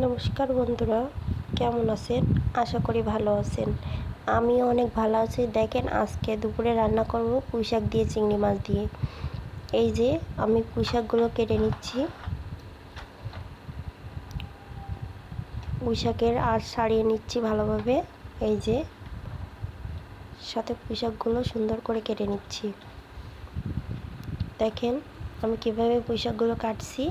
নমস্কার বন্ধুরা, কেমন আছেন? আশা করি ভালো আছেন। আমিও অনেক ভালো আছি। দেখেন, আজকে দুপুরে রান্না করব পুঁইশাক দিয়ে চিংড়ি মাছ দিয়ে। এই যে আমি পুঁইশাকগুলো কেটে নিচ্ছি। পুঁইশাকের আঁশ ছাড়িয়ে নিচ্ছি ভালোভাবে। এই যে সাথে পুঁইশাকগুলো সুন্দর করে কেটে নিচ্ছি। দেখেন আমি কিভাবে পুঁইশাকগুলো কাটছি।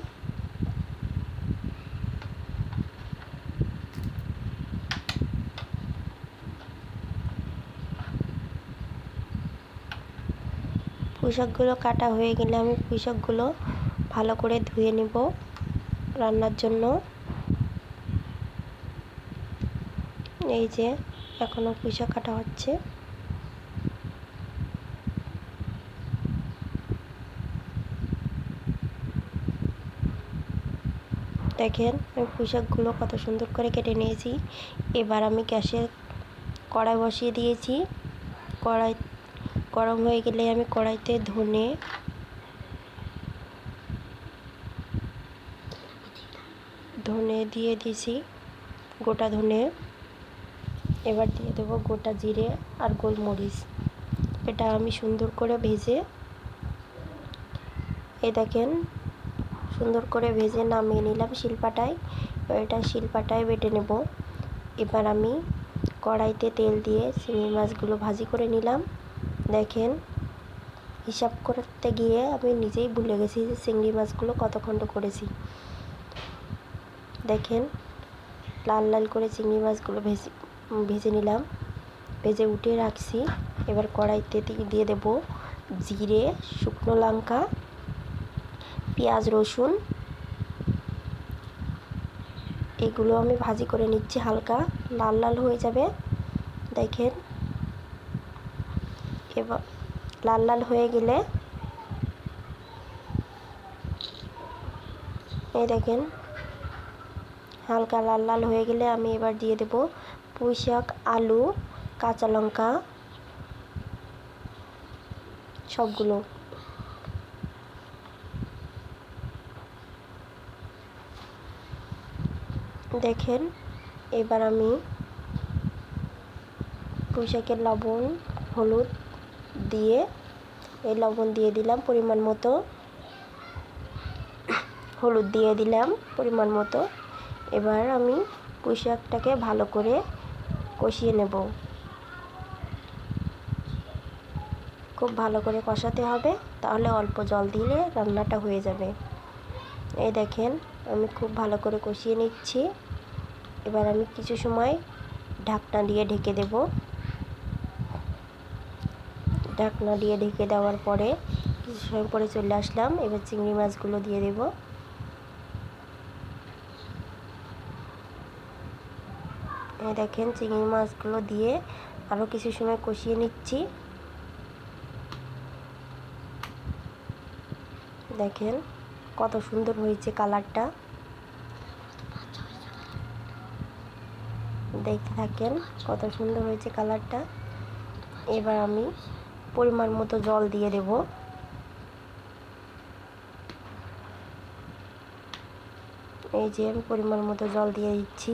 পুঁইশাকগুলো কাটা হয়ে গেলে আমি পুঁইশাকগুলো ভালো করে ধুয়ে নেব রান্নার জন্য। এই যে এখনো পুঁইশাক কাটা হচ্ছে। দেখেন আমি পুঁইশাকগুলো কত সুন্দর করে কেটে নিয়েছি। এবার আমি গ্যাসে কড়াই বসিয়ে দিয়েছি। কড়াই গরম হয়ে গেলে আমি কড়াইতে ধনে দিয়ে দিয়েছি, গোটা ধনে। এবার দিয়ে দেবো গোটা জিরে আর গোলমরিচ। এটা আমি সুন্দর করে ভেজে দেখেন সুন্দর করে ভেজে নামিয়ে নিলাম শিলপাটায়। এটা শিলপাটায় বেটে নেব। এবার আমি কড়াইতে তেল দিয়ে চিংড়ি মাছগুলো ভাজি করে নিলাম। দেখেন হিসাব করতে গিয়ে আমি নিজেই ভুলে গেছি যে চিংড়ি মাছগুলো কত খণ্ড করেছি। দেখেন লাল লাল করে চিংড়ি মাছগুলো ভেজে নিলাম, ভেজে উঠিয়ে রাখছি। এবার কড়াইতে দিয়ে দেব জিরে, শুকনো লঙ্কা, পেঁয়াজ, রসুন। এগুলো আমি ভাজি করে নিচ্ছি, হালকা লাল লাল হয়ে যাবে। দেখেন এবার লাল লাল হয়ে গেলে এই দেখেন হালকা লাল লাল হয়ে গেলে আমি এবার দিয়ে দেব পুঁইশাক, আলু, কাঁচা লঙ্কা সবগুলো। দেখেন এবার আমি পুঁইশাকের লবণ, হলুদ দিয়ে লবণ দিয়ে দিলাম পরিমাণ মতো, হলুদ দিয়ে দিলাম পরিমাণ মতো। এবার আমি পুঁইশাকটাকে ভালো করে কষিয়ে নেব। খুব ভালো করে কষাতে হবে, তাহলে অল্প জল দিলে রান্নাটা হয়ে যাবে। এই দেখেন আমি খুব ভালো করে কষিয়ে নিচ্ছি। এবার আমি কিছু সময় ঢাকনা দিয়ে ঢেকে দেব। ঢাকনা দিয়ে ঢেকে দেওয়ার পরে কিছু সময় পরে চলে আসলাম। এবার চিংড়ি মাছগুলো দিয়ে দেব। এই দেখেন চিংড়ি মাছগুলো দিয়ে আরও কিছু সময় কষিয়ে নিচ্ছি। দেখেন কত সুন্দর হয়েছে কালারটা, দেখতে থাকেন কত সুন্দর হয়েছে কালারটা। এবার আমি পরিমাণ মতো জল দিয়ে দেব। এই যে আমি পরিমাণ মতো জল দিয়ে দিচ্ছি।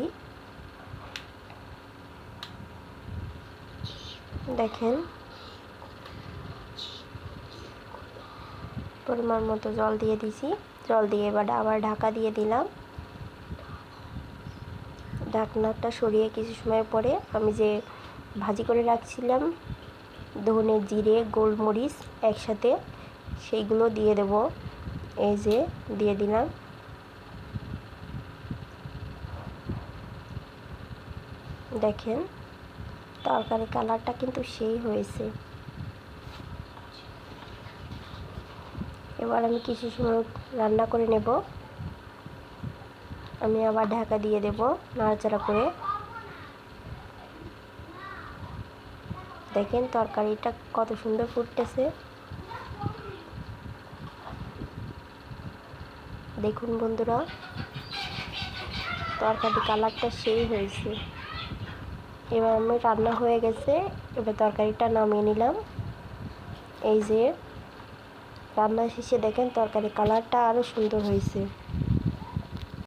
দেখেন পরিমাণ মতো জল দিয়ে দিছি। জল দিয়ে এবার আবার ঢাকা দিয়ে দিলাম। ঢাকনাটা সরিয়ে কিছু সময় পরে আমি যে ভাজি করে রাখছিলাম ধনে, জিরে, গোলমরিচ একসাথে, সেইগুলো দিয়ে দেব। এই যে দিয়ে দিলাম। দেখেন তরকারি কালারটা কিন্তু সেই হয়েছে। এবার আমি কিছু সময় রান্না করে নেব। আমি আবার ঢাকা দিয়ে দেব নাড়াচাড়া করে। দেখেন তরকারিটা কত সুন্দর ফুটতেছে। দেখুন বন্ধুরা তরকারি কালারটা সেই হয়েছে। এবার আমি রান্না হয়ে গেছে, এবার তরকারিটা নামিয়ে নিলাম। এই যে রান্না শেষে দেখেন তরকারি কালারটা আরও সুন্দর হয়েছে।